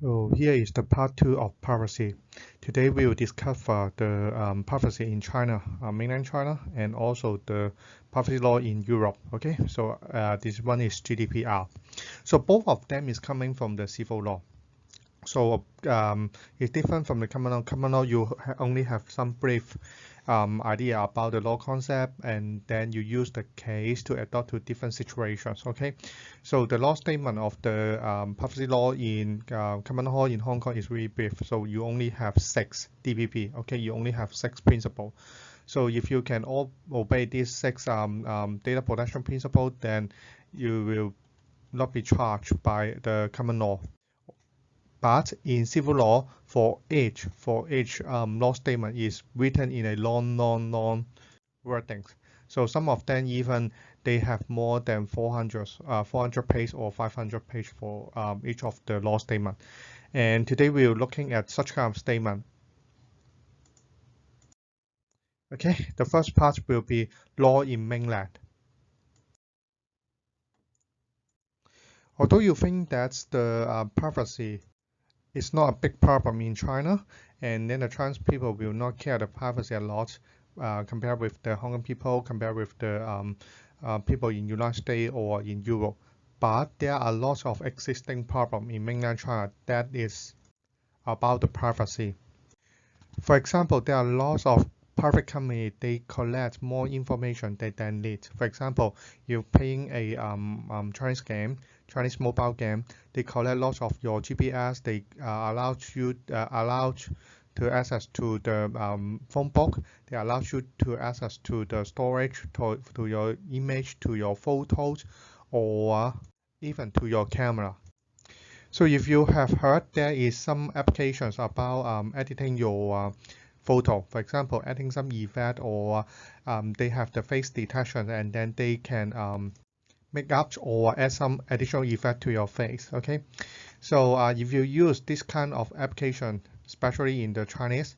So here is the part 2 of privacy. Today we will discuss the privacy in China, mainland China, and also the privacy law in Europe. Okay, so this one is GDPR. So both of them is coming from the civil law. So it's different from the common law. Common law, you only have some brief idea about the law concept, and then you use the case to adapt to different situations. Okay, so the law statement of the privacy law in common law in Hong Kong is really brief. So you only have 6 DPP. Okay, you only have 6 principles. So if you can all obey these 6 data protection principles, then you will not be charged by the common law. But in civil law, for each law statement is written in a long wordings. So some of them even they have more than 400 page or 500 page for each of the law statement. And today we're looking at such kind of statement. Okay, the first part will be law in mainland. Although you think that's the privacy it's not a big problem in China, and then the Chinese people will not care the privacy a lot compared with the Hong Kong people, compared with the people in United States or in Europe. But there are lots of existing problem in mainland China that is about the privacy. For example, there are lots of private companies, they collect more information than they need. For example, you're playing a Chinese game, Chinese mobile game, they collect lots of your GPS, they allow you allowed to access to the phone book, they allow you to access to the storage, to your image, to your photos, or even to your camera. So if you have heard, there is some applications about editing your photo. For example, adding some effect or they have the face detection and then they can make up or add some additional effect to your face. Okay, so if you use this kind of application, especially in the Chinese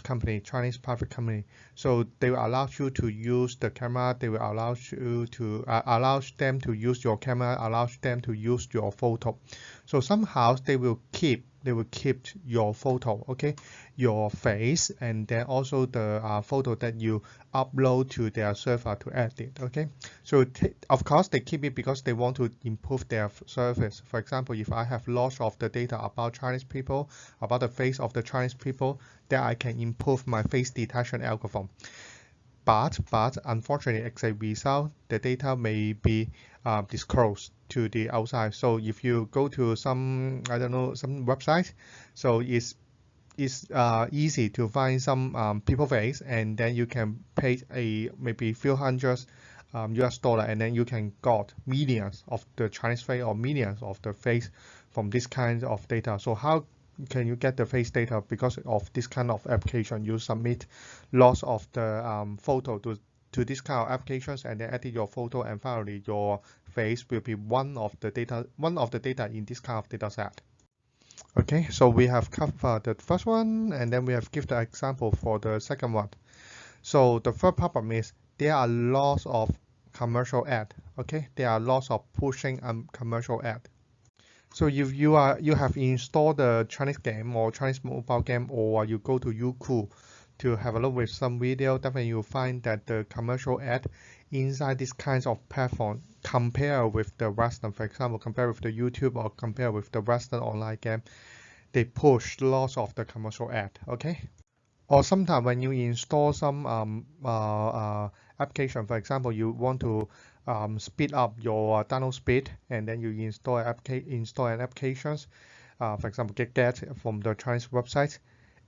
company, Chinese private company. So they will allow you to use the camera. They will allow you to allow them to use your camera. Allow them to use your photo. So somehow they will keep your photo, okay, your face, and then also the photo that you upload to their server to edit. Okay, so of course they keep it because they want to improve their service. For example, if I have lots of the data about Chinese people, about the face of the Chinese people, then I can improve my face detection algorithm. But unfortunately, as a result, the data may be disclosed to the outside. So if you go to some, I don't know, some website, so it's easy to find some people face, and then you can pay a maybe few hundreds US dollar, and then you can got millions of the Chinese face or millions of the face from this kind of data. So how can you get the face data? Because of this kind of application, you submit lots of the photo to this kind of applications, and then edit your photo, and finally your face will be one of the data in this kind of data set. Okay, so we have covered the first one, and then we have given the example for the second one. So the third problem is there are lots of commercial ad. Okay, there are lots of pushing commercial ad. So if you have installed the Chinese game or Chinese mobile game, or you go to Youku to have a look with some video, definitely you'll find that the commercial ad inside these kinds of platform compare with the Western, for example, compare with the YouTube or compare with the Western online game, they push lots of the commercial ad. Okay. Or sometimes when you install some application, for example, you want to speed up your download speed, and then you install an applications, for example, get from the Chinese website,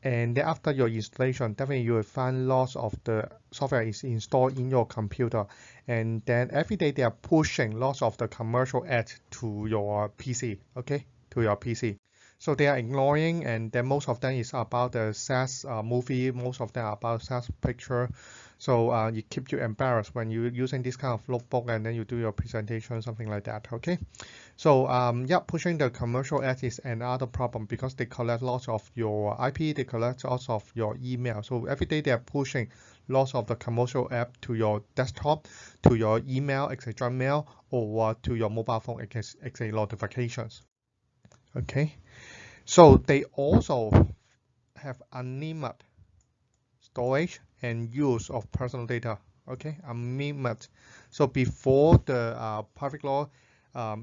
and then after your installation, definitely you will find lots of the software is installed in your computer, and then every day they are pushing lots of the commercial ads to your PC, okay, to your PC. So they are ignoring, and then most of them is about the sex movie, most of them are about sex picture. So it keeps you embarrassed when you're using this kind of notebook and then you do your presentation, something like that. Okay. So yeah, pushing the commercial ads is another problem because they collect lots of your IP, they collect lots of your email. So every day they are pushing lots of the commercial app to your desktop, to your email, etc. mail, or to your mobile phone, etc. notifications. Okay, so they also have unlimited storage and use of personal data. Okay, unlimited. So before the private law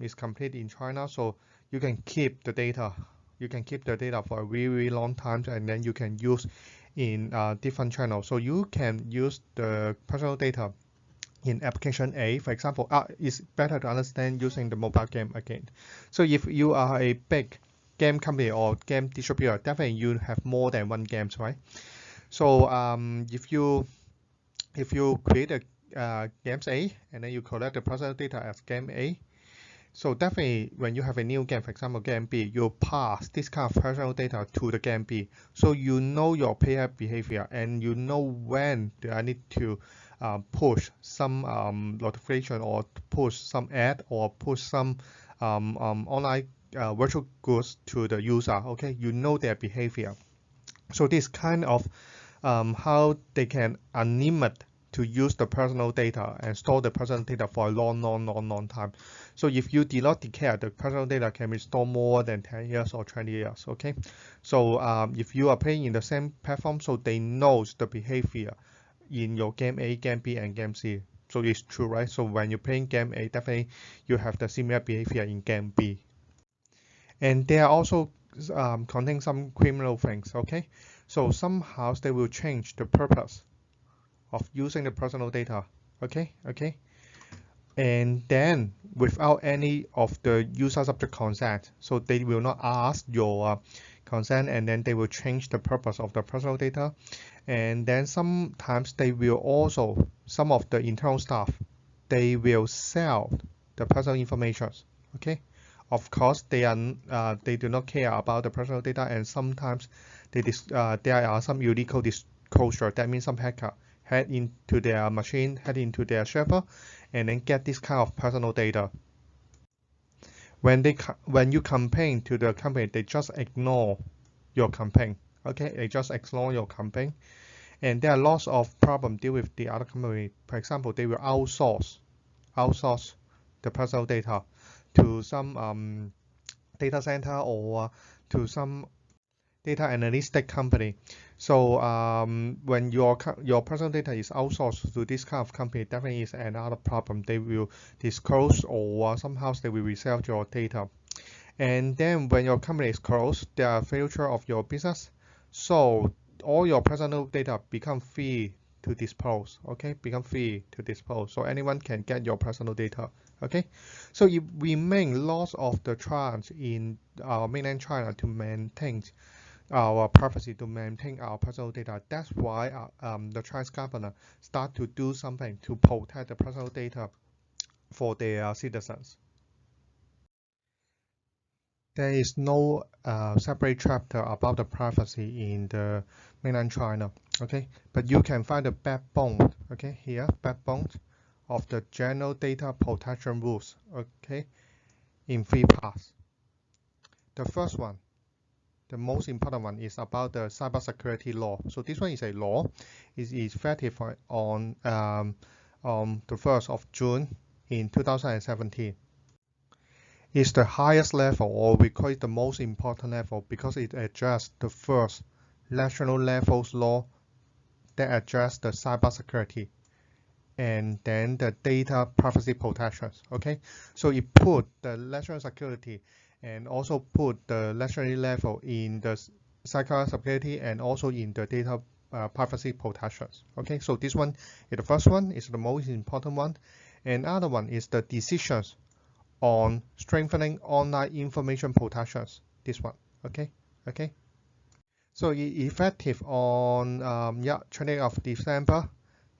is complete in China, so you can keep the data. You can keep the data for a very, very long time, and then you can use in different channels. So you can use the personal data in application A, for example. It's better to understand using the mobile game again. So if you are a big game company or game distributor, definitely you have more than one games, right? So if you create a games A and then you collect the personal data as game A, so definitely when you have a new game, for example game B, you pass this kind of personal data to the game B. So you know your player behavior and you know when do I need to push some notification or push some ad or push some online virtual goods to the user. Okay, you know their behavior. So this kind of how they can unlimit to use the personal data and store the personal data for a long time. So if you do not declare, the personal data can be stored more than 10 years or 20 years. Okay, so if you are playing in the same platform, so they knows the behavior in your game A, game B, and game C. So it's true, right? So when you're playing game A, definitely you have the similar behavior in game B. And they are also contain some criminal things. Okay, so somehow they will change the purpose of using the personal data. Okay, and then without any of the user subject consent, so they will not ask your consent, and then they will change the purpose of the personal data. And then sometimes they will also, some of the internal staff, they will sell the personal information. Okay, of course they do not care about the personal data, and sometimes there are some illegal disclosure. That means some hacker head into their machine, head into their server, and then get this kind of personal data. When you complain to the company, they just ignore your complaint. Okay, they just ignore your complaint, and there are lots of problems deal with the other company. For example, they will outsource the personal data to some data center or to some data analytic company. So when your personal data is outsourced to this kind of company, definitely is another problem. They will disclose or somehow they will resell your data. And then when your company is closed, the future of your business, so all your personal data become free to dispose. Okay, become free to dispose. So anyone can get your personal data. Okay, so it remain lots of the chance in mainland China to maintain our privacy, to maintain our personal data. That's why the Chinese government start to do something to protect the personal data for their citizens. There is no separate chapter about the privacy in the mainland China. Okay, but you can find the backbone. Okay, here backbone of the general data protection rules. Okay, in 3 parts. The first one, the most important one, is about the cybersecurity law. So this one is a law. It is effective on the 1st of June in 2017. It's the highest level, or we call it the most important level, because it addresses the first national levels law that address the cybersecurity and then the data privacy protections. Okay, so it put the national security and also put the national level in the cybersecurity and also in the data privacy protections. Okay, so this one is the first one, is the most important one. And other one is the decisions on strengthening online information protections. This one. Okay. So it effective on 20th of December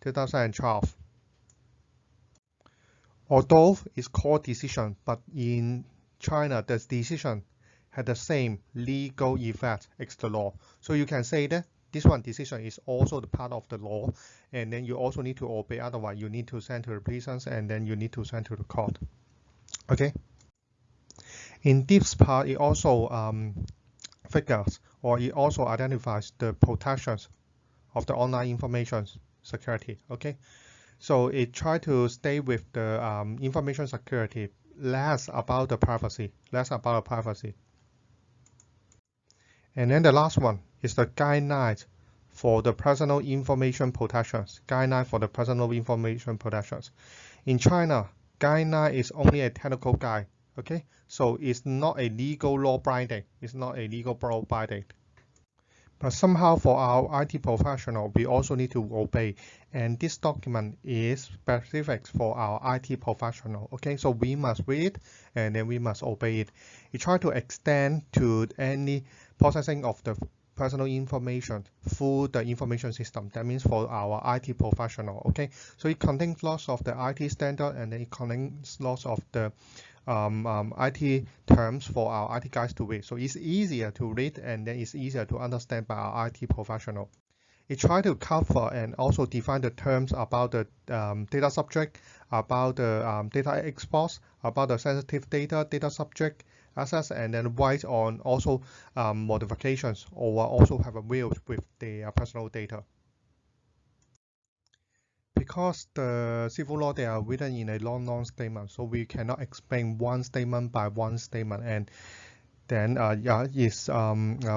2012. Although it's called decision, but in China, the decision had the same legal effect as the law. So you can say that this one decision is also the part of the law, and then you also need to obey. Otherwise, you need to send to the prisons, and then you need to send to the court. Okay. In this part, it also figures, or it also identifies the protections of the online information security. Okay. So it try to stay with the information security, less about the privacy. And then the last one is the guideline for the personal information protections. Guideline for the personal information protections. In China, guideline is only a technical guide. Okay, so it's not a legal law binding. It's not a legal law binding. But somehow for our IT professional, we also need to obey. And this document is specific for our IT professional. Okay, so we must read and then we must obey it. It tries to extend to any processing of the personal information through the information system. That means for our IT professional. Okay, so it contains lots of the IT standard and then it contains lots of the IT terms for our IT guys to read. So it's easier to read and then it's easier to understand by our IT professional. It tries to cover and also define the terms about the data subject, about the data exports, about the sensitive data subject access, and then write on also modifications or also have a rules with the personal data. Because the civil law, they are written in a long statement, so we cannot explain one statement by one statement, and then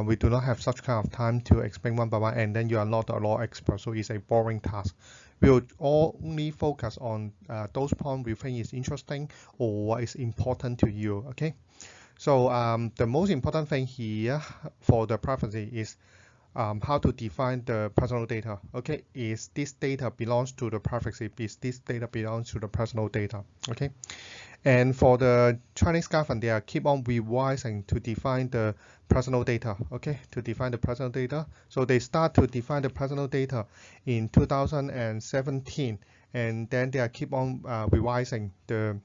we do not have such kind of time to explain one by one, and then you are not a law expert, so it's a boring task. We will only focus on those points we think is interesting or what is important to you. Okay, so the most important thing here for the privacy is how to define the personal data. Okay, is this data belongs to the privacy? Is this data belongs to the personal data? Okay, and for the Chinese government, they are keep on revising to define the personal data. Okay, to define the personal data. So they start to define the personal data in 2017, and then they are keep on revising the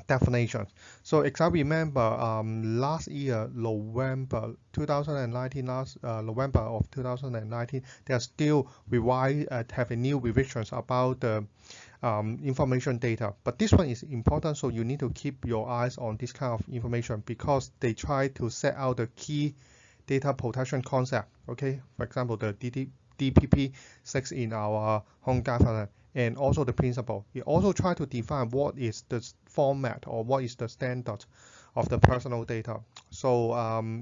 definitions. So as I remember, last year, November 2019, November of 2019, they are still have a new revisions about the information data. But this one is important, so you need to keep your eyes on this kind of information because they try to set out the key data protection concept. Okay, for example, the DPP6 in our home government, and also the principle. It also try to define what is the format or what is the standard of the personal data. So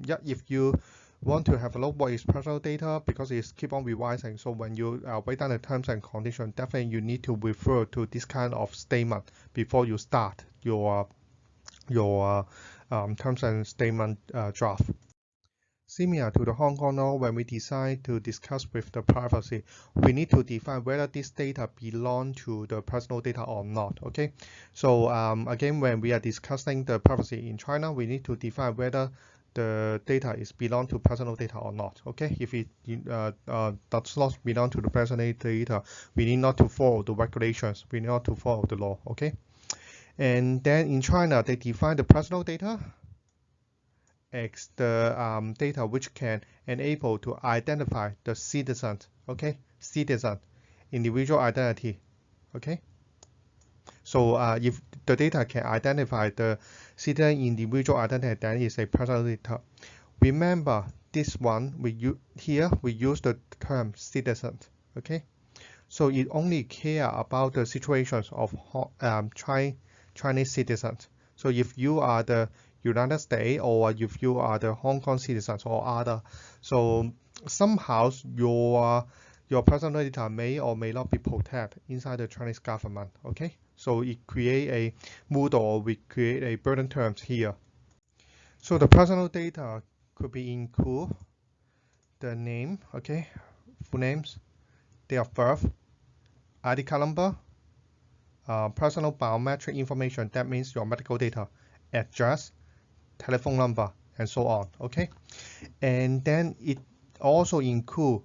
yeah, if you want to have a look what is personal data, because it's keep on revising, so when you write down the terms and conditions, definitely you need to refer to this kind of statement before you start your terms and statement draft. Similar to the Hong Kong law, when we decide to discuss with the privacy, we need to define whether this data belong to the personal data or not. Okay, so again, when we are discussing the privacy in China, we need to define whether the data is belong to personal data or not. Okay, if it does not belong to the personal data, we need not to follow the regulations. We need not to follow the law. Okay, and then in China, they define the personal data as the data which can enable to identify the citizen. Okay, citizen, individual identity. Okay, so if the data can identify the citizen individual identity, then it's a personal data. Remember this one, we use the term citizen. Okay, so it only care about the situations of Chinese citizens. So if you are the United States or if you are the Hong Kong citizens or other, so somehow your personal data may or may not be protected inside the Chinese government. Okay, so it create a mood or we create a burden terms here. So the personal data could be include the name, okay, full names, date of birth, ID card number, personal biometric information, that means your medical data, address, telephone number, and so on. Okay, and then it also include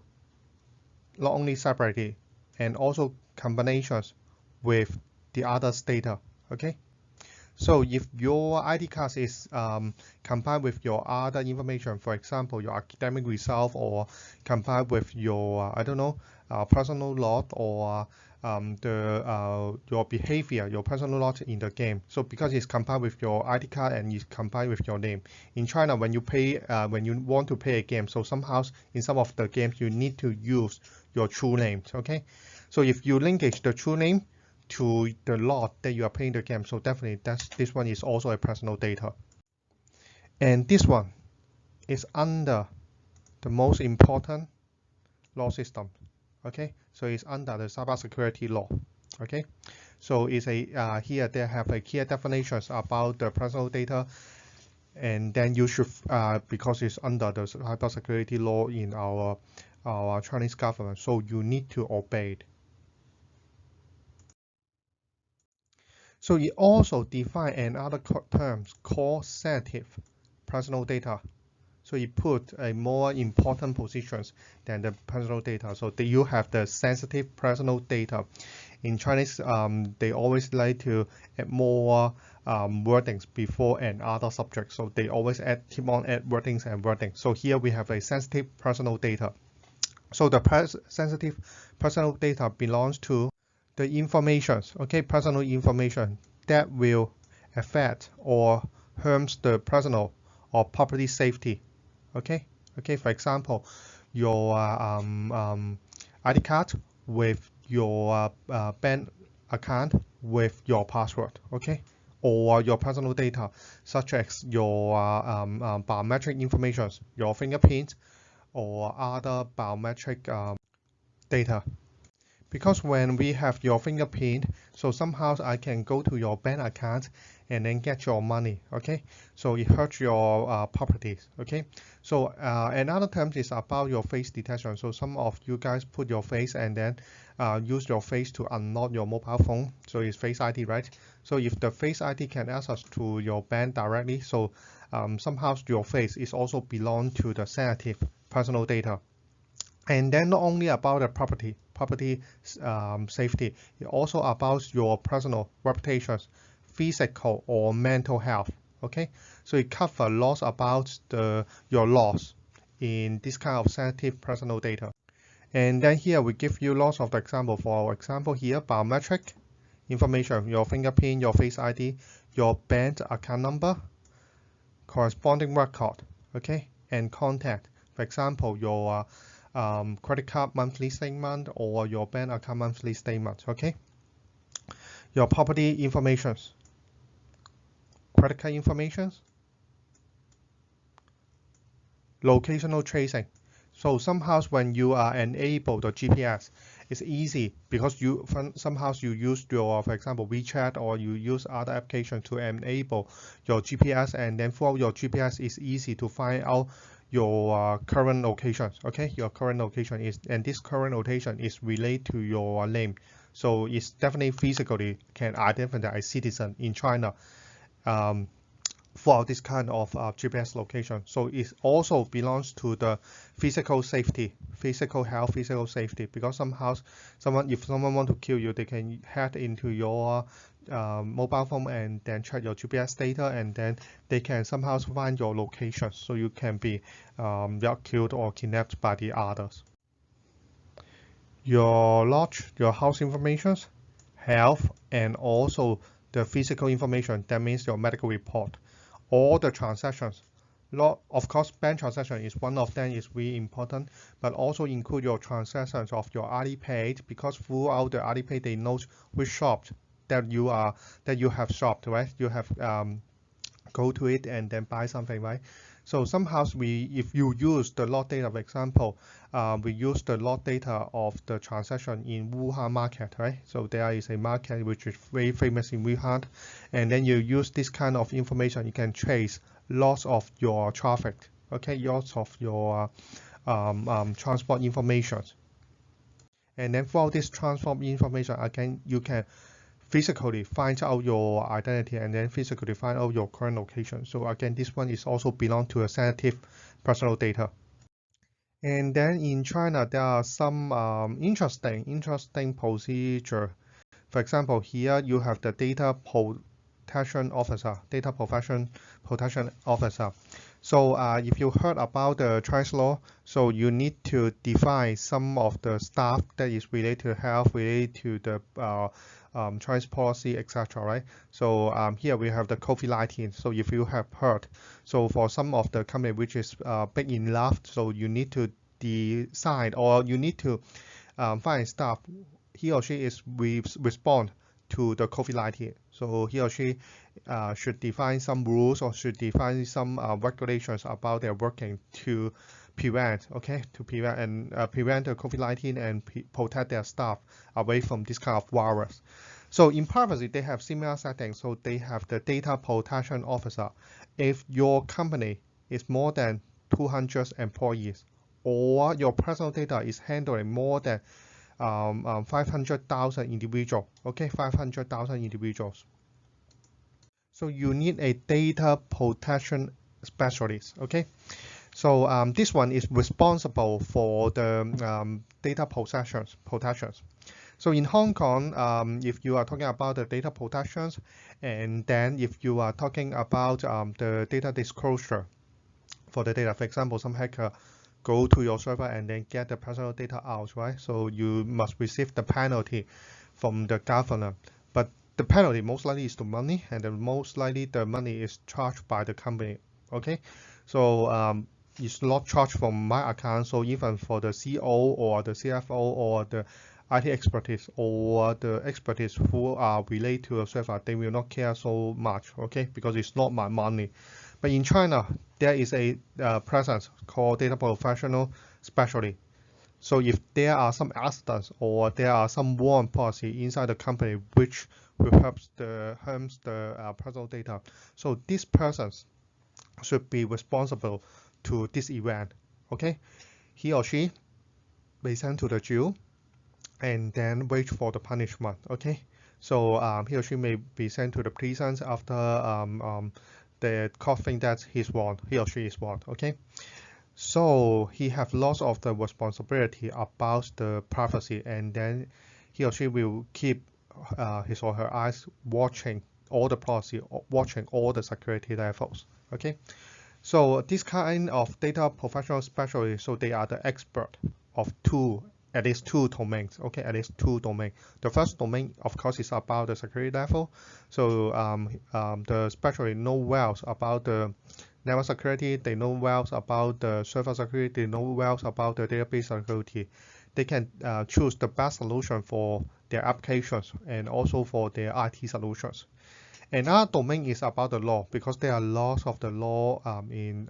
not only separately and also combinations with the other data. Okay, so if your ID card is combined with your other information, for example, your academic result, or combined with your I don't know personal log, or your behavior, your personal log in the game. So because it's combined with your ID card and it's combined with your name. In China, when you pay, when you want to play a game, so somehow in some of the games you need to use your true name. Okay, so if you linkage the true name to the lot that you are playing the game, so definitely this one is also a personal data. And this one is under the most important law system. Okay, so it's under the cybersecurity law. Okay, so it's a here they have a clear definitions about the personal data, and then you should because it's under the cybersecurity law in our Chinese government, so you need to obey it. So it also define another terms called sensitive personal data. So it put a more important positions than the personal data. So you have the sensitive personal data. In Chinese, they always like to add more wordings before and other subjects. So they always keep on add wordings and wordings. So here we have a sensitive personal data. So the sensitive personal data belongs to the informations, okay, personal information that will affect or harms the personal or property safety. Okay, for example, your ID card with your bank account with your password, okay, or your personal data such as your biometric information, your fingerprint or other biometric data. Because when we have your fingerprint, so somehow I can go to your bank account and then get your money, okay? So it hurts your properties, okay? So another term is about your face detection. So some of you guys put your face and then use your face to unlock your mobile phone. So it's Face ID, right? So if the Face ID can access to your bank directly, so somehow your face is also belong to the sensitive personal data. And then not only about the property safety, it also about your personal reputations, physical or mental health. Okay, so it covers laws about your loss in this kind of sensitive personal data. And then here we give you lots of the example. For our example here, biometric information, your fingerprint, your face ID, your bank account number, corresponding record, okay, and contact. For example, your credit card monthly statement or your bank account monthly statement, okay? Your property informations, credit card informations, locational tracing. So somehow when you are enable the GPS, it's easy because you somehow you use your, for example, WeChat or you use other applications to enable your GPS, and then through your GPS it's easy to find out your current locations. Okay, your current location is, and this current location is related to your name, so it's definitely physically can identify a citizen in China for this kind of GPS location. So it also belongs to the physical safety, physical health, physical safety, because somehow if someone want to kill you, they can hack into your mobile phone and then check your GPS data, and then they can somehow find your location, so you can be killed or kidnapped by the others. Your lodge, your house information, health, and also the physical information, that means your medical report, all the transactions. Of course, bank transaction is one of them, is really important, but also include your transactions of your Alipay, because throughout the Alipay they know which shop that you have shopped, right? You have go to it and then buy something, right? So somehow if you use the log data, for example, we use the log data of the transaction in Wuhan market, right? So there is a market which is very famous in Wuhan, and then you use this kind of information, you can trace lots of your traffic, okay, lots of your transport information. And then for this transport information, again, you can physically find out your identity and then physically find out your current location. So again, this one is also belong to a sensitive personal data. And then in China, there are some interesting procedure. For example, here you have the data protection officer, protection officer. So if you heard about the Chinese law, so you need to define some of the stuff that is related to health, related to the Chinese policy, etc. Right? So here we have the COVID-19. So if you have heard, so for some of the company which is big enough, so you need to decide or you need to find staff. He or she is respond to the COVID-19. So he or she should define some rules or should define some regulations about their working to prevent, okay, to prevent the COVID-19 and protect their staff away from this kind of virus. So in privacy, they have similar settings. So they have the data protection officer. If your company is more than 200 employees, or your personal data is handling more than 500,000 individuals, okay, 500,000 individuals. So you need a data protection specialist, okay? So this one is responsible for the data protections. So in Hong Kong, if you are talking about the data protections, and then if you are talking about the data disclosure for the data, for example, some hacker go to your server and then get the personal data out, right? So you must receive the penalty from the governor. But the penalty most likely is the money, and then most likely the money is charged by the company, okay? So it's not charged from my account. So even for the CO or the CFO or the IT expertise or the expertise who are related to a server, they will not care so much, okay? Because it's not my money. But in China, there is a presence called data professional specialty. So if there are some accidents or there are some warrant policy inside the company which will harms the personal data, so this person should be responsible to this event. Okay, he or she may sent to the jail and then wait for the punishment. Okay, so he or she may be sent to the prisons after the court think that he or she is wrong. Okay, so he have lots of the responsibility about the privacy, and then he or she will keep his or her eyes watching all the policy, watching all the security levels. Okay, so this kind of data professional specialists, so they are the expert of at least two domains. Okay, at least two domains. The first domain, of course, is about the security level. So the specialist know well about the network security. They know well about the server security. They know well about the database security. They can choose the best solution for their applications and also for their IT solutions. Another domain is about the law, because there are lots of the law in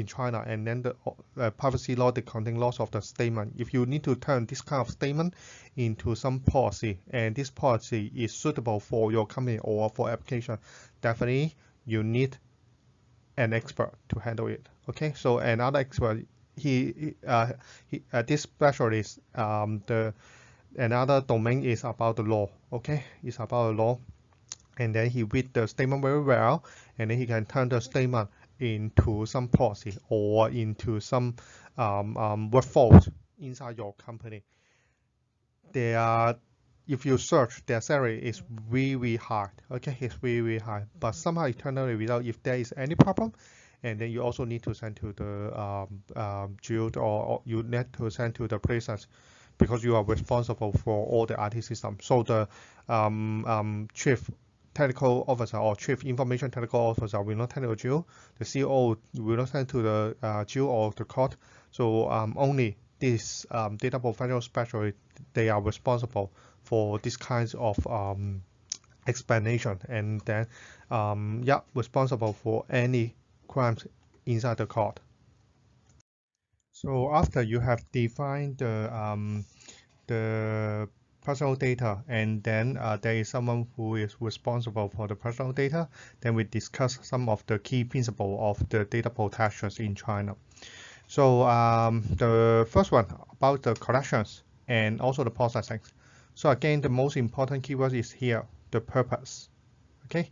China, and then the privacy law, they contain lots of the statement. If you need to turn this kind of statement into some policy, and this policy is suitable for your company or for application, definitely you need an expert to handle it. Okay, so another expert, this specialist, another domain is about the law. Okay, it's about the law. And then he read the statement very well, and then he can turn the statement into some policy or into some workforce inside your company. If you search, their salary is really high. Okay, it's really high. But somehow internally, without if there is any problem, and then you also need to send to the jail, or you need to send to the prisons, because you are responsible for all the IT systems. So the chief technical officer or chief information technical officer will not send to jail. The CEO will not send to the jail or the court. So only this data professional specialist, they are responsible for these kinds of explanation, and then responsible for any crimes inside the court. So after you have defined the personal data, and then there is someone who is responsible for the personal data, then we discuss some of the key principles of the data protections in China. So the first one about the collections and also the processing. So again, the most important keyword is here, the purpose. Okay,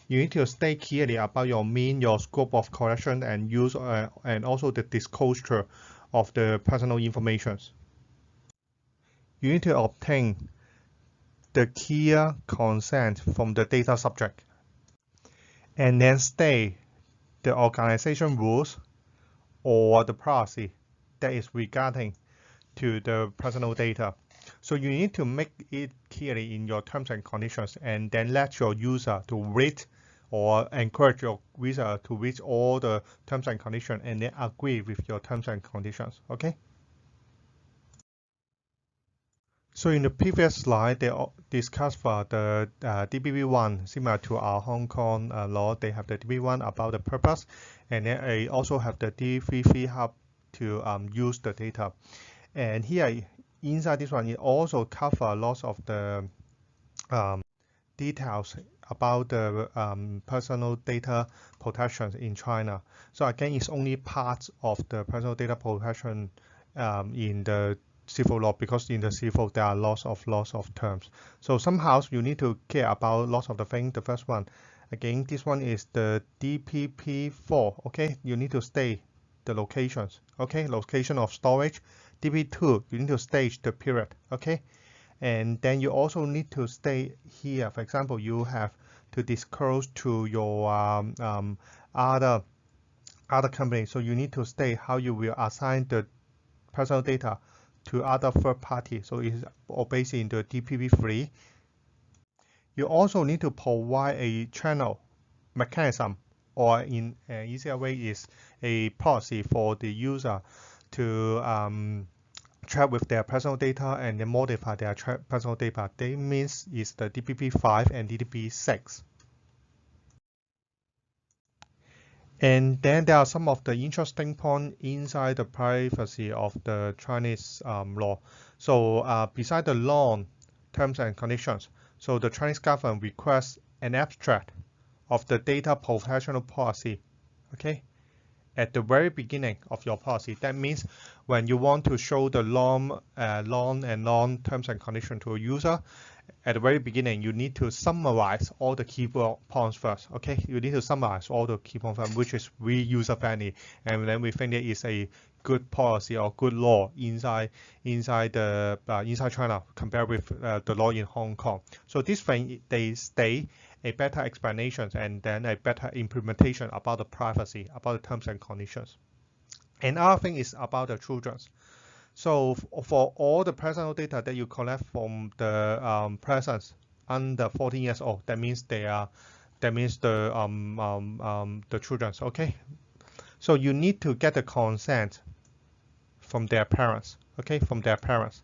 you need to state clearly about your mean, your scope of collection and use, and also the disclosure of the personal information. You need to obtain the clear consent from the data subject, and then state the organization rules or the policy that is regarding to the personal data. So you need to make it clearly in your terms and conditions, and then let your user to read, or encourage your user to read all the terms and conditions and then agree with your terms and conditions. Okay. So in the previous slide, they discussed for the DBV1, similar to our Hong Kong law. They have the DBV1 about the purpose, and then they also have the DBV Hub to use the data. And here inside this one, it also covers lots of the details about the personal data protection in China. So again, it's only part of the personal data protection in the civil law, because in the civil there are lots of terms. So somehow you need to care about lots of the things. The first one, again, this one is the DPP4. Okay, you need to state the locations. Okay, location of storage. DP2, you need to state the period. Okay. And then you also need to state here, for example, you have to disclose to your other company. So you need to state how you will assign the personal data to other third party. So it's all based in the DPP3. You also need to provide a channel mechanism, or in an easier way is a policy for the user to chat with their personal data and then modify their personal data. That means is the DPP5 and DPP6. And then there are some of the interesting points inside the privacy of the Chinese law. So beside the law, terms and conditions, so the Chinese government requests an abstract of the data protection policy, okay, at the very beginning of your policy. That means when you want to show the law and non terms and conditions to a user, at the very beginning, you need to summarize all the key points first. Okay, you need to summarize all the key points first, which is really user friendly, and then we think it is a good policy or good law inside China compared with the law in Hong Kong. So this thing, they state a better explanation and then a better implementation about the privacy, about the terms and conditions. Another thing is about the children. So for all the personal data that you collect from the persons under 14 years old, that means the children. Okay, so you need to get the consent from their parents. Okay, from their parents,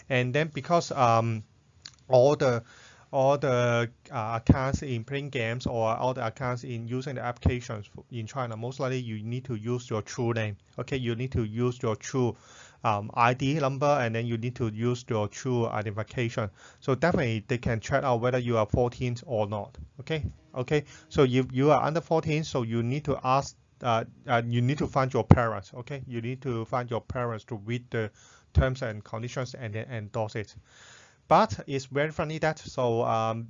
and then because all the accounts in playing games or all the accounts in using the applications in China, most likely you need to use your true name. Okay, you need to use your true ID number, and then you need to use your true identification. So definitely they can check out whether you are 14 or not. Okay. So if you are under 14, so you need to ask. You need to find your parents. Okay, you need to find your parents to read the terms and conditions and then endorse it. But it's very funny that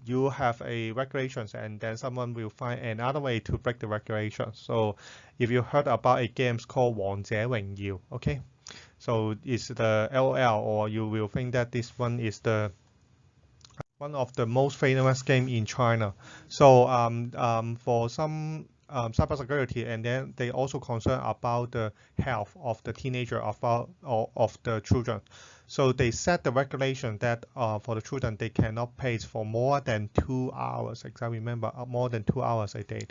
you have a regulations and then someone will find another way to break the regulations. So if you heard about a game called 王者榮耀, okay, so it's the LOL, or you will think that this one is the one of the most famous game in China. So for some cybersecurity, and then they also concern about the health of the teenager, of the children. So they set the regulation that for the children, they cannot pay for more than 2 hours. As I remember, more than 2 hours a day.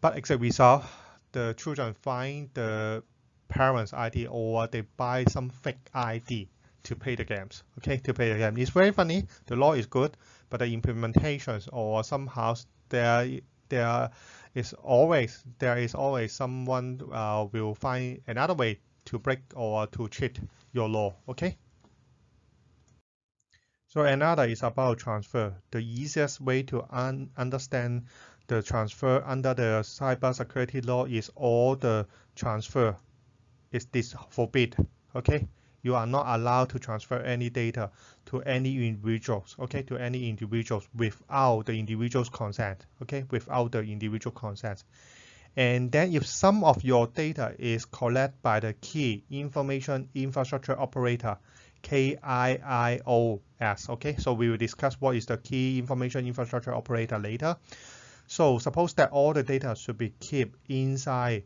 But as a result, the children find the parents' ID, or they buy some fake ID to play the games. Okay, to play the game. It's very funny. The law is good, but the implementations, or somehow there is always someone will find another way to break or to cheat your law. Okay. So another is about transfer. The easiest way to understand the transfer under the cybersecurity law is all the transfer is forbid. Okay, you are not allowed to transfer any data to any individuals. Okay, to any individuals without the individual's consent. Okay, without the individual consent. And then if some of your data is collected by the key information infrastructure operator, KIIOS. Okay, so we will discuss what is the key information infrastructure operator later. So suppose that all the data should be kept inside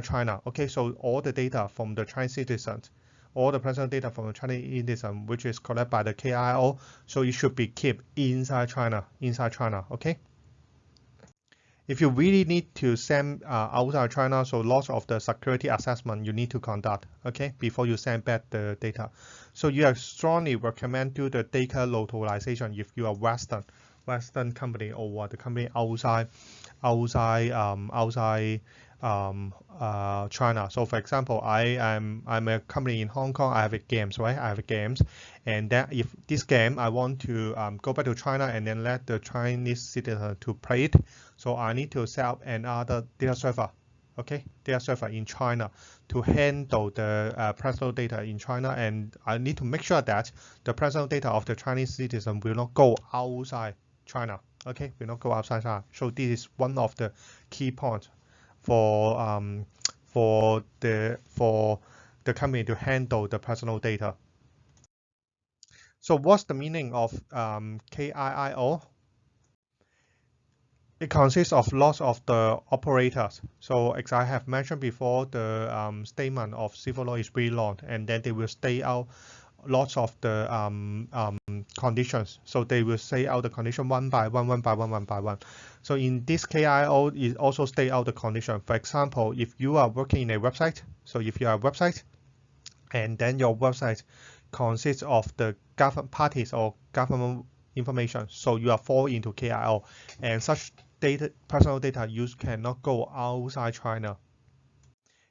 China. Okay, so all the data from the Chinese citizens, all the personal data from the Chinese citizen, which is collected by the KIO, so it should be kept inside China. Okay. If you really need to send outside China, so lots of the security assessment you need to conduct, okay, before you send back the data. So you are strongly recommend do the data localization if you are Western company, or the company outside China. So for example, I'm a company in Hong Kong. I have a games, right? I have a games, and then if this game I want to go back to China and then let the Chinese citizen to play it, so I need to set up another data server. Okay, data server in China to handle the personal data in China, and I need to make sure that the personal data of the Chinese citizen will not go outside China. Okay, will not go outside China. So this is one of the key points for the company to handle the personal data. So what's the meaning of KIIO? It consists of lots of the operators. So as I have mentioned before, the statement of civil law is very long, and then they will stay out lots of the conditions. So they will say out the condition one by one, one by one, one by one. So in this KIO, it also stay out the condition. For example, if you are working in a website, so if you are a website, and then your website consists of the government parties or government information, so you are fall into KIO, and such data, personal data use cannot go outside China.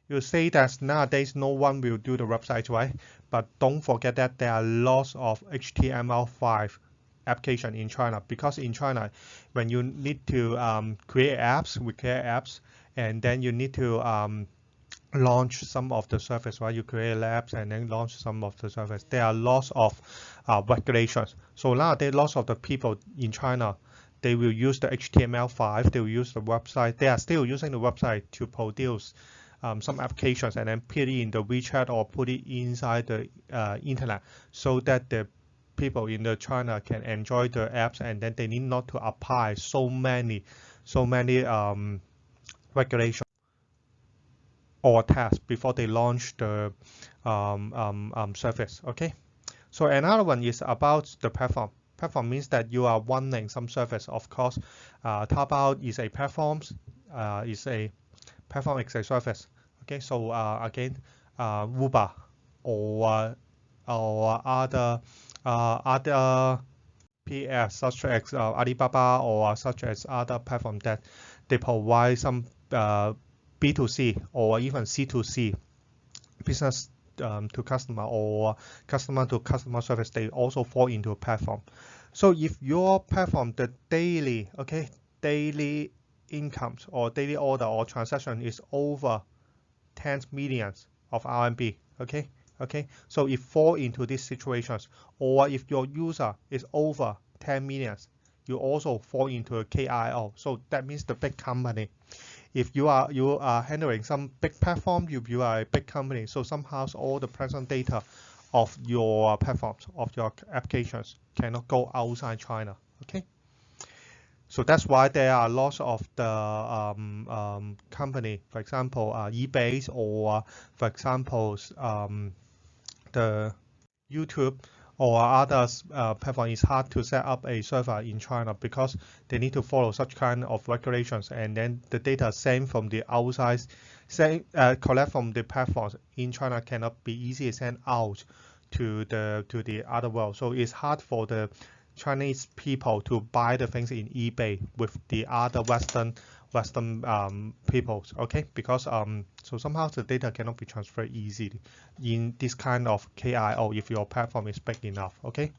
You say that nowadays no one will do the website, right? But don't forget that there are lots of HTML5 application in China, because in China, when you need to create apps, we create apps, and then you need to launch some of the service, right? You create apps and then launch some of the service. There are lots of regulations. So nowadays, lots of the people in China, they will use the HTML5, they will use the website. They are still using the website to produce some applications and then put it in the WeChat or put it inside the internet, so that the people in the China can enjoy the apps, and then they need not to apply so many regulations or tasks before they launch the service. Okay. So another one is about the platform. Platform means that you are running some service. Of course, Taobao is a platform. Is a platform as a service. Okay, so again, Uber or other PS such as Alibaba or such as other platform that they provide some B2C or even C2C business to customer or customer to customer service. They also fall into a platform. So if your platform, the daily incomes or daily order or transaction is over 10 millions of RMB, okay, so if fall into these situations, or if your user is over 10 millions, you also fall into a KIO. So that means the big company. If you are handling some big platform, you are a big company, so somehow all the personal data of your platforms, of your applications, cannot go outside China. Okay. So that's why there are lots of the company, for example, eBay, or for example, the YouTube or others platform. Is hard to set up a server in China because they need to follow such kind of regulations, and then the data sent from the outside, collect from the platforms in China cannot be easily sent out to the other world. So it's hard for the Chinese people to buy the things in eBay with the other Western peoples, okay? Because so somehow the data cannot be transferred easily in this kind of KIO if your platform is big enough, okay?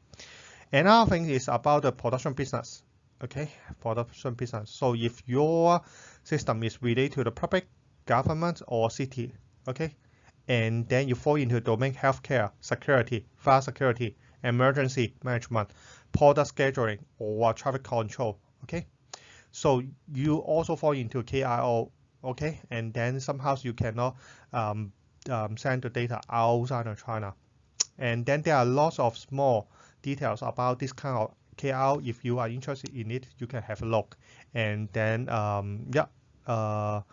Another thing is about the production business, okay? Production business. So if your system is related to the public, government, or city, okay? And then you fall into domain healthcare, security, fire security, emergency management, product scheduling, or traffic control, okay? So you also fall into KIO, okay? And then somehow you cannot send the data outside of China. And then there are lots of small details about this kind of KIO. If you are interested in it, you can have a look. And then, to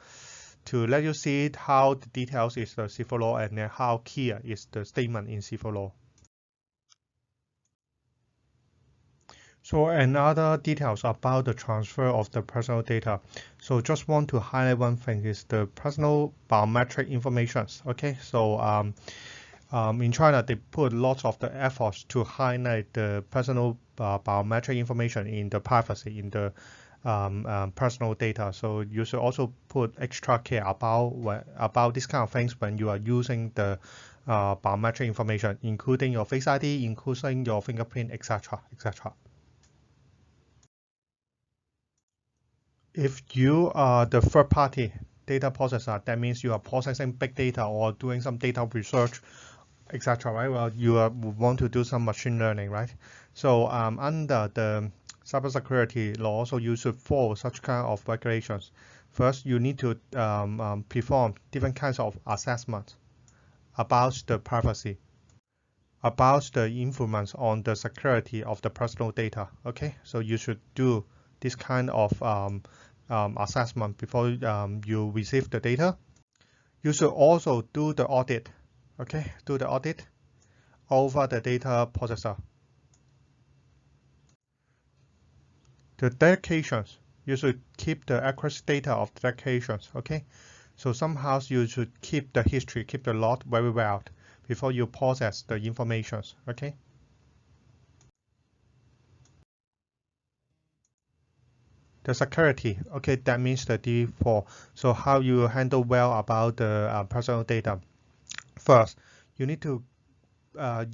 let you see how the details is the civil law, and then how clear is the statement in civil law. So another details about the transfer of the personal data. So just want to highlight one thing is the personal biometric informations. Okay, so in China they put lots of the efforts to highlight the personal biometric information in the privacy, in the personal data. So you should also put extra care about this kind of things when you are using the biometric information, including your Face ID, including your fingerprint, etc., etc. If you are the third-party data processor, that means you are processing big data or doing some data research, etc. Right? Well, you want to do some machine learning, right? So under the cybersecurity law, so you should follow such kind of regulations. First, you need to perform different kinds of assessments about the privacy, about the influence on the security of the personal data. Okay, so you should do this kind of assessment before you receive the data. You should also do the audit. Okay, do the audit over the data processor. The dedications, you should keep the accurate data of the dedications. Okay, so somehow you should keep the history, keep the log very well before you process the information. Okay. The security, okay, that means the default. So how you handle well about the personal data. First, you need to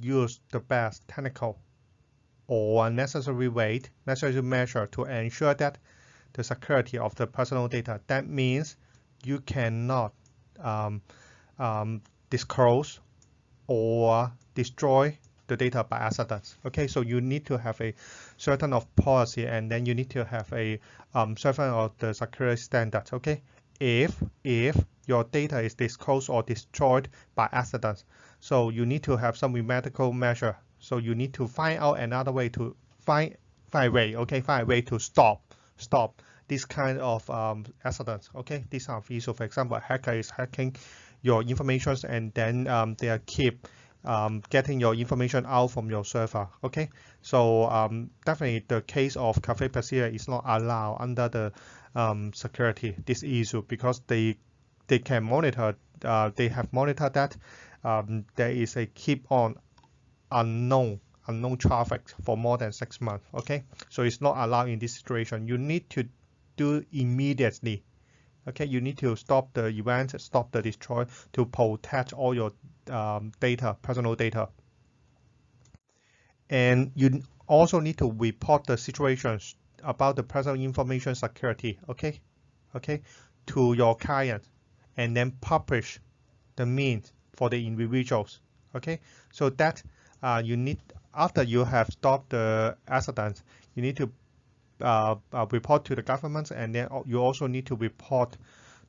use the best technical or necessary measure to ensure that the security of the personal data. That means you cannot um, disclose or destroy the data by accident. Okay, so you need to have a certain of policy, and then you need to have a certain of the security standards. Okay, if your data is disclosed or destroyed by accident, so you need to have some medical measure. So you need to find out another way to find a way. Okay, find a way to stop this kind of accidents. Okay, these are issues. For example, a hacker is hacking your information, and then they are keep getting your information out from your server. Okay, so definitely the case of Cafe Pacific is not allowed under the security this issue, because they can monitor. They have monitored that there is a keep on unknown traffic for more than 6 months. Okay, so it's not allowed in this situation. You need to do immediately. Okay, you need to stop the event, stop the destroy to protect all your data, personal data. And you also need to report the situations about the personal information security, okay, to your client, and then publish the means for the individuals, okay. So that you need, after you have stopped the accident, you need to report to the government, and then you also need to report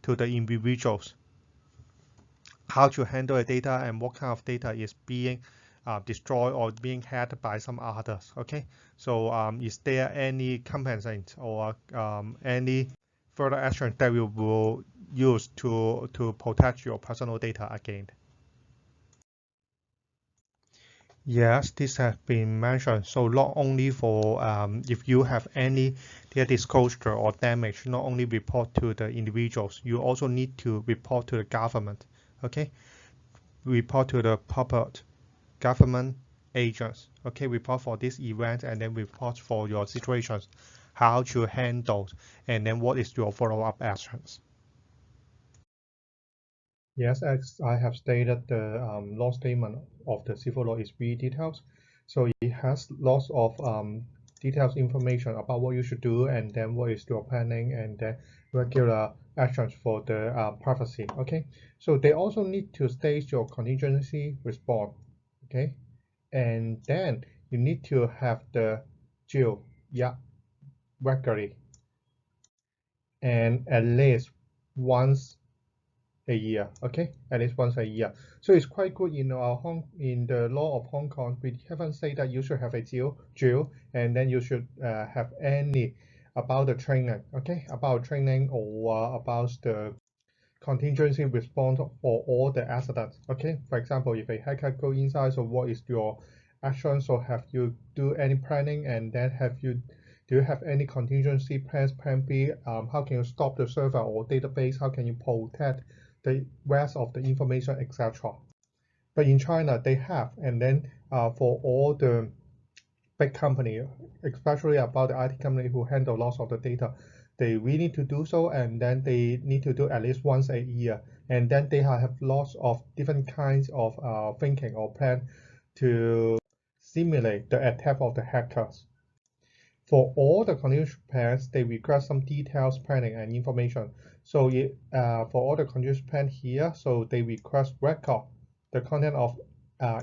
to the individuals how to handle the data and what kind of data is being destroyed or being hacked by some others. Okay, so is there any compensation or any further action that we will use to protect your personal data again? Yes, this has been mentioned. So not only for if you have any data disclosure or damage, not only report to the individuals, you also need to report to the government. Okay, report to the proper government agents. Okay, report for this event, and then report for your situations, how to handle, and then what is your follow-up actions. Yes, as I have stated, the law statement of the civil law is really detailed. So it has lots of detailed information about what you should do, and then what is your planning, and then regular actions for the privacy. Okay, so they also need to state your contingency response. Okay, and then you need to have the drill, yeah, regularly, and at least once a year. Okay, at least once a year. So it's quite good in in the law of Hong Kong. We haven't said that you should have a drill, and then you should have any about the training. Okay, about training or about the contingency response for all the accidents. Okay, for example, if a hacker go inside, so what is your action? So have you do any planning, and then do you have any contingency plans, plan B? How can you stop the server or database? How can you protect the rest of the information, etc. But in China, they have, and then for all the big company, especially about the IT company who handle lots of the data, they really need to do so, and then they need to do at least once a year. And then they have lots of different kinds of thinking or plan to simulate the attack of the hackers. For all the continuous plans, they request some details planning and information. So for all the continuous plan here, so they request record the content of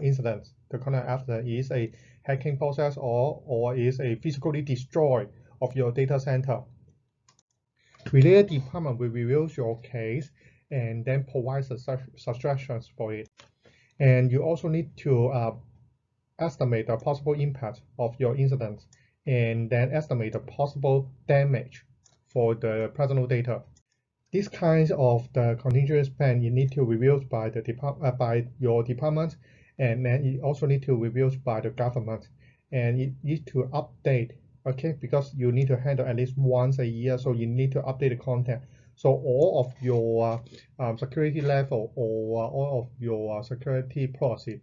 incidents. The content after is a hacking process or is a physically destroy of your data center. Related department will review your case and then provide suggestions for it. And you also need to estimate the possible impact of your incident and then estimate the possible damage for the personal data. These kinds of the contingency plan you need to review by the by your department, and then you also need to review by the government, and you need to update, okay, because you need to handle at least once a year, so you need to update the content. So all of your security level or all of your security policy,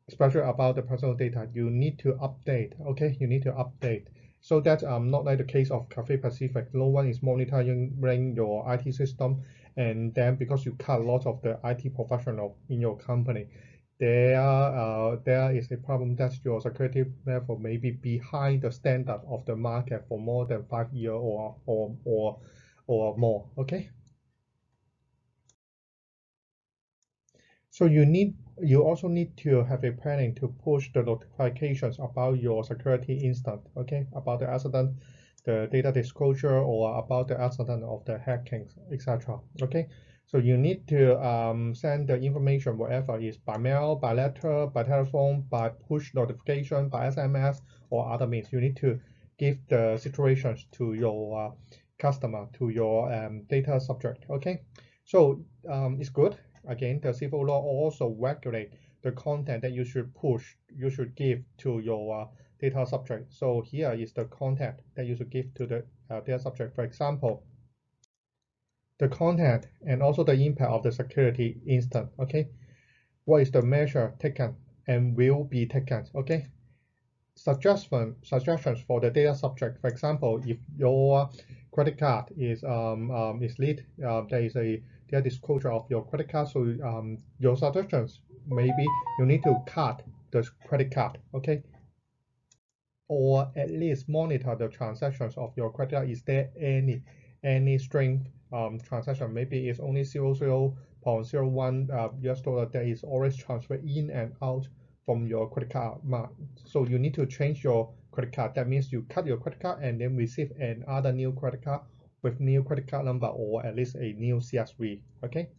especially about the personal data, you need to update, okay, you need to update. So that not like the case of Cathay Pacific, no one is monitoring your IT system, and then because you cut a lot of the IT professional in your company, there is a problem that your security level may be behind the standard of the market for more than 5 years or more, okay? So you also need to have a planning to push the notifications about your security incident, okay, about the accident, the data disclosure, or about the accident of the hacking, etc. Okay, so you need to send the information whatever is by mail, by letter, by telephone, by push notification, by SMS, or other means. You need to give the situations to your customer, to your data subject. Okay, so it's good. Again, the civil law also regulate the content that you should push, you should give to your data subject. So here is the content that you should give to the data subject. For example, the content and also the impact of the security instance. Okay, what is the measure taken and will be taken? Okay, suggestions for the data subject. For example, if your credit card is leaked, there is a data disclosure of your credit card. So your suggestions maybe you need to cut the credit card, okay, or at least monitor the transactions of your credit card. Is there any string transaction? Maybe it's only 0.01 US dollar that is always transferred in and out from your credit card. So you need to change your credit card. That means you cut your credit card and then receive another new credit card with new credit card number or at least a new CSV. Okay.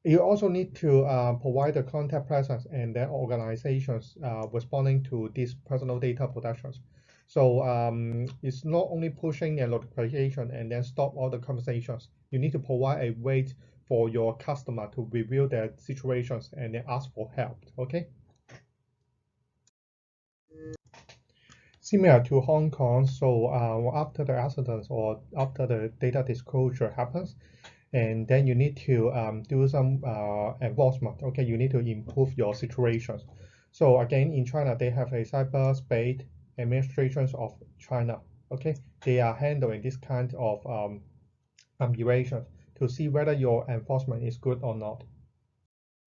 You also need to provide the contact persons and their organizations responding to these personal data protections. So it's not only pushing a notification and then stop all the conversations. You need to provide a way for your customer to review their situations and then ask for help. Okay. Similar to Hong Kong, so after the accident or after the data disclosure happens, and then you need to do some enforcement. Okay, you need to improve your situations. So again, in China, they have a cyberspace administrations of China. Okay, they are handling this kind of evaluations to see whether your enforcement is good or not.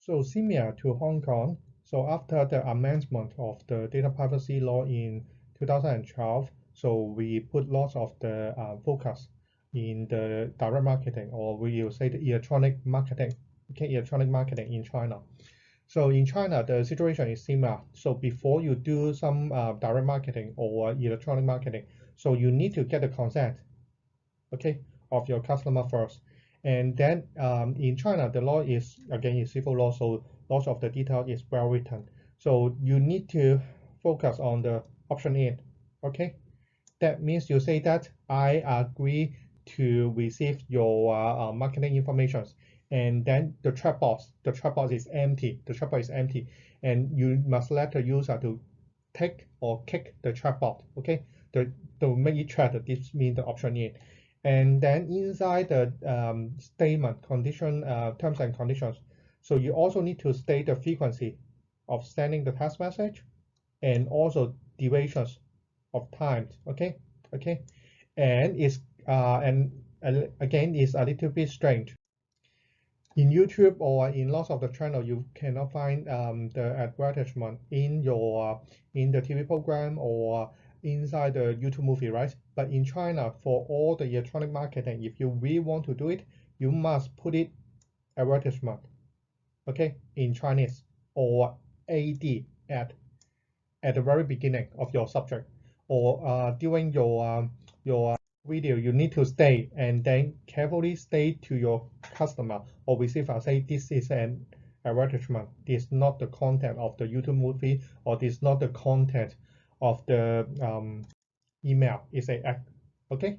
So similar to Hong Kong, so after the amendment of the data privacy law in 2012, so we put lots of the focus in the direct marketing, or we will say the electronic marketing, okay, electronic marketing in China. So in China, the situation is similar. So before you do some direct marketing or electronic marketing, so you need to get the consent, okay, of your customer first. And then in China, the law is, again, is civil law, so lots of the detail is well written. So you need to focus on the option A, okay? That means you say that I agree to receive your marketing information, and then the chatbot is empty. The chatbot is empty, and you must let the user to take or kick the chatbot, okay? To make it chat, this means the option A. And then inside the statement, condition, terms and conditions, so you also need to state the frequency of sending the text message and also durations of time. Okay, and it's again it's a little bit strange. In YouTube or in lots of the channel, you cannot find the advertisement in the TV program or inside the YouTube movie, right? But in China, for all the electronic marketing, if you really want to do it, you must put it advertisement, okay, in Chinese or AD at the very beginning of your subject, or during your video, you need to state and then carefully state to your customer or receiver, say this is an advertisement. This is not the content of the YouTube movie, or this is not the content of the email. It's a act. Okay,